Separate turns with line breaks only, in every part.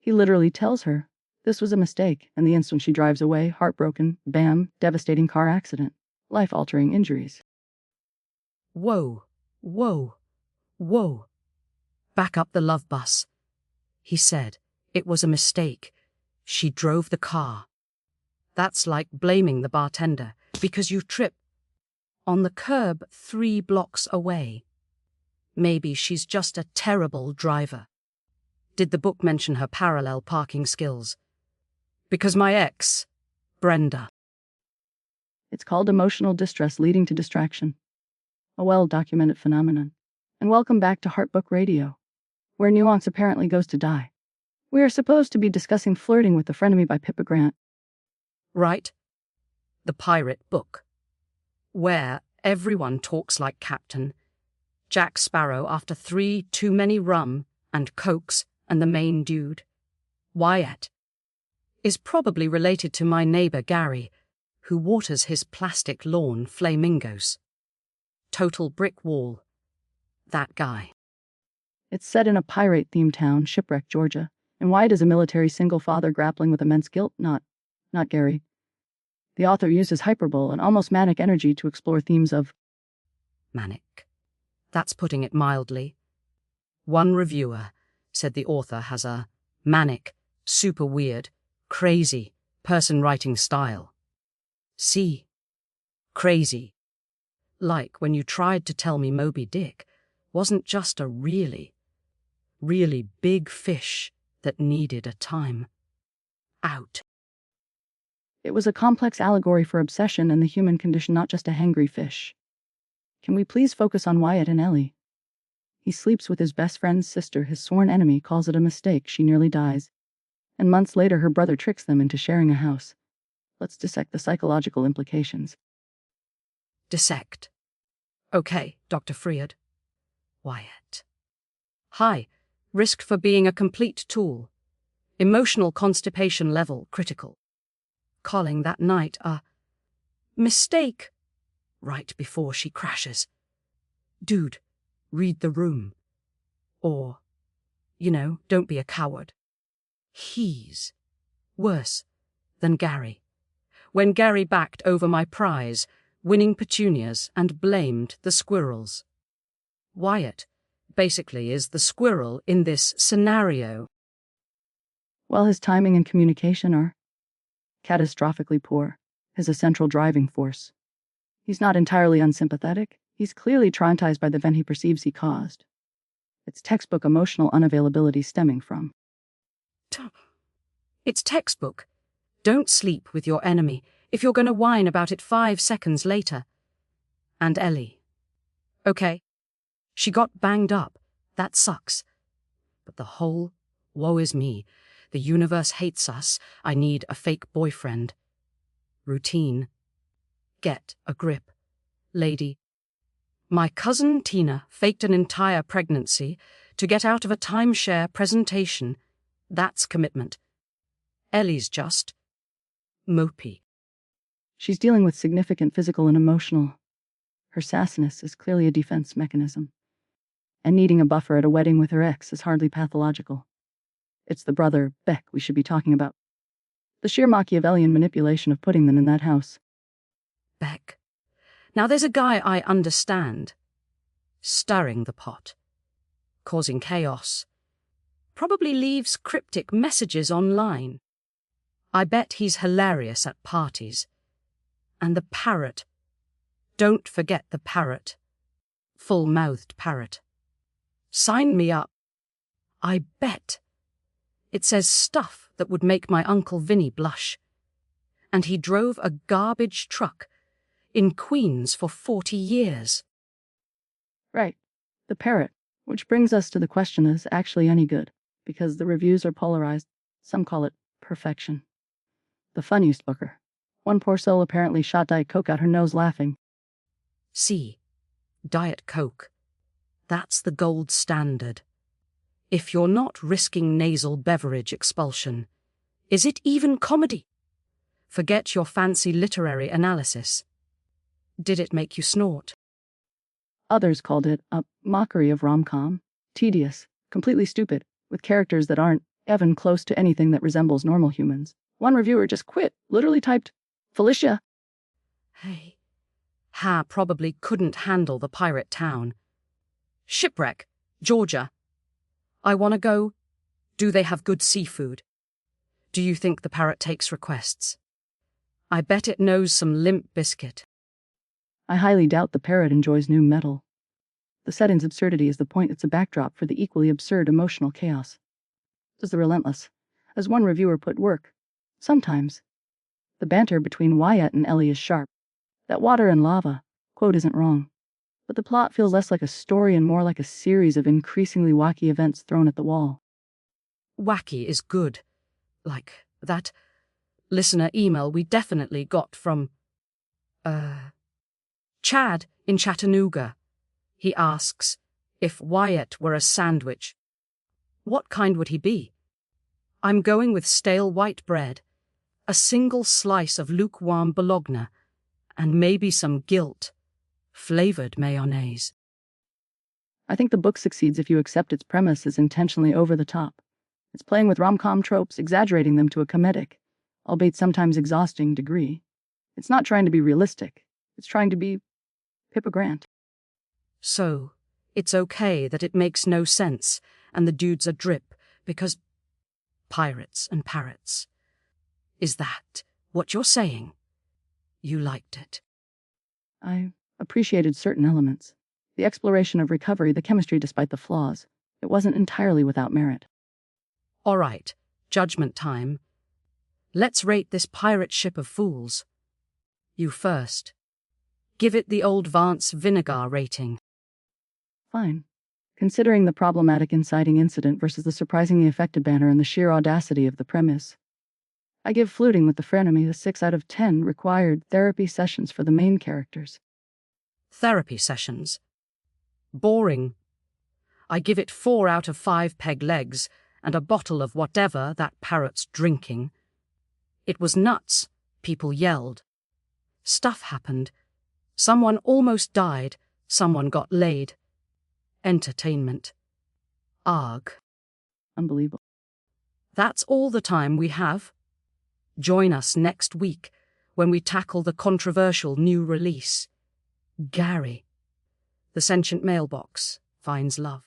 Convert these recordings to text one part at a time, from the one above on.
He literally tells her this was a mistake, and the instant she drives away, heartbroken, bam, devastating car accident, life-altering injuries.
Whoa, whoa, whoa. Back up the love bus. He said it was a mistake. She drove the car. That's like blaming the bartender because you tripped on the curb 3 blocks away. Maybe she's just a terrible driver. Did the book mention her parallel parking skills? Because my ex, Brenda.
It's called emotional distress leading to distraction. A well-documented phenomenon. And welcome back to Heartbook Radio, where nuance apparently goes to die. We are supposed to be discussing Flirting with the Frenemy by Pippa Grant.
Right? The pirate book. Where everyone talks like Captain Jack Sparrow after 3 too many rum and cokes, and the main dude, Wyatt, is probably related to my neighbor Gary, who waters his plastic lawn flamingos. Total brick wall. That guy.
It's set in a pirate-themed town, Shipwreck, Georgia, and Wyatt is a military single father grappling with immense guilt, not Gary. The author uses hyperbole and almost manic energy to explore themes of
manic. That's putting it mildly. One reviewer said the author has a manic, super weird, crazy person writing style. See? Crazy. Like when you tried to tell me Moby Dick wasn't just a really, really big fish that needed a time out.
It was a complex allegory for obsession and the human condition, not just a hangry fish. Can we please focus on Wyatt and Ellie? He sleeps with his best friend's sister. His sworn enemy calls it a mistake. She nearly dies. And months later, her brother tricks them into sharing a house. Let's dissect the psychological implications.
Dissect. Okay, Dr. Freard. Wyatt. High. Risk for being a complete tool. Emotional constipation level critical. Calling that night a mistake right before she crashes. Dude, read the room. Or, don't be a coward. He's worse than Gary. When Gary backed over my prize, winning petunias, and blamed the squirrels. Wyatt basically is the squirrel in this scenario.
While his timing and communication are catastrophically poor, his a central driving force. He's not entirely unsympathetic. He's clearly traumatized by the event he perceives he caused. It's textbook emotional unavailability stemming from.
It's textbook. Don't sleep with your enemy if you're going to whine about it 5 seconds later. And Ellie. Okay. She got banged up. That sucks. But the whole, woe is me, the universe hates us, I need a fake boyfriend. Routine. Get a grip, lady. My cousin Tina faked an entire pregnancy to get out of a timeshare presentation. That's commitment. Ellie's just mopey.
She's dealing with significant physical and emotional. Her sassiness is clearly a defense mechanism. And needing a buffer at a wedding with her ex is hardly pathological. It's the brother, Beck, we should be talking about. The sheer Machiavellian manipulation of putting them in that house.
Beck. Now there's a guy I understand. Stirring the pot. Causing chaos. Probably leaves cryptic messages online. I bet he's hilarious at parties. And the parrot. Don't forget the parrot. Full-mouthed parrot. Sign me up. I bet. It says stuff that would make my Uncle Vinny blush. And he drove a garbage truck in Queens for 40 years.
Right. The parrot. Which brings us to the question, is actually any good? Because the reviews are polarized. Some call it perfection. The funniest booker. One poor soul apparently shot Diet Coke out her nose laughing.
See, Diet Coke. That's the gold standard. If you're not risking nasal beverage expulsion, is it even comedy? Forget your fancy literary analysis. Did it make you snort?
Others called it a mockery of rom-com. Tedious, completely stupid, with characters that aren't even close to anything that resembles normal humans. One reviewer just quit, literally typed, Felicia.
Hey. Ha probably couldn't handle the pirate town. Shipwreck, Georgia. I want to go. Do they have good seafood? Do you think the parrot takes requests? I bet it knows some limp biscuit.
I highly doubt the parrot enjoys new metal. The setting's absurdity is the point. It's a backdrop for the equally absurd emotional chaos. Does the relentless, as one reviewer put, work? Sometimes. The banter between Wyatt and Ellie is sharp. That water and lava quote isn't wrong. But the plot feels less like a story and more like a series of increasingly wacky events thrown at the wall.
Wacky is good. Like that listener email we definitely got from, Chad in Chattanooga. He asks, if Wyatt were a sandwich, what kind would he be? I'm going with stale white bread, a single slice of lukewarm bologna, and maybe some guilt-flavored mayonnaise.
I think the book succeeds if you accept its premise is intentionally over the top. It's playing with rom-com tropes, exaggerating them to a comedic, albeit sometimes exhausting, degree. It's not trying to be realistic. It's trying to be Pippa Grant.
So, it's okay that it makes no sense and the dudes are drip because pirates and parrots. Is that what you're saying? You liked it.
I appreciated certain elements. The exploration of recovery, the chemistry despite the flaws. It wasn't entirely without merit.
All right, judgment time. Let's rate this pirate ship of fools. You first. Give it the old Vance Vinegar rating.
Fine. Considering the problematic inciting incident versus the surprisingly effective banner and the sheer audacity of the premise, I give Flirting with the Frenemy a 6 out of 10 required therapy sessions for the main characters.
Therapy sessions. Boring. I give it 4 out of 5 peg legs and a bottle of whatever that parrot's drinking. It was nuts. People yelled. Stuff happened. Someone almost died. Someone got laid. Entertainment. Arg.
Unbelievable.
That's all the time we have. Join us next week when we tackle the controversial new release, Gary. The sentient mailbox finds love.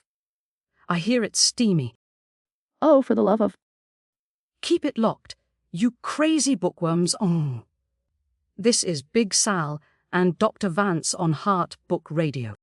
I hear it's steamy.
Oh, for the love of...
Keep it locked, you crazy bookworms. Oh. This is Big Sal and Dr. Vance on Heart Book Radio.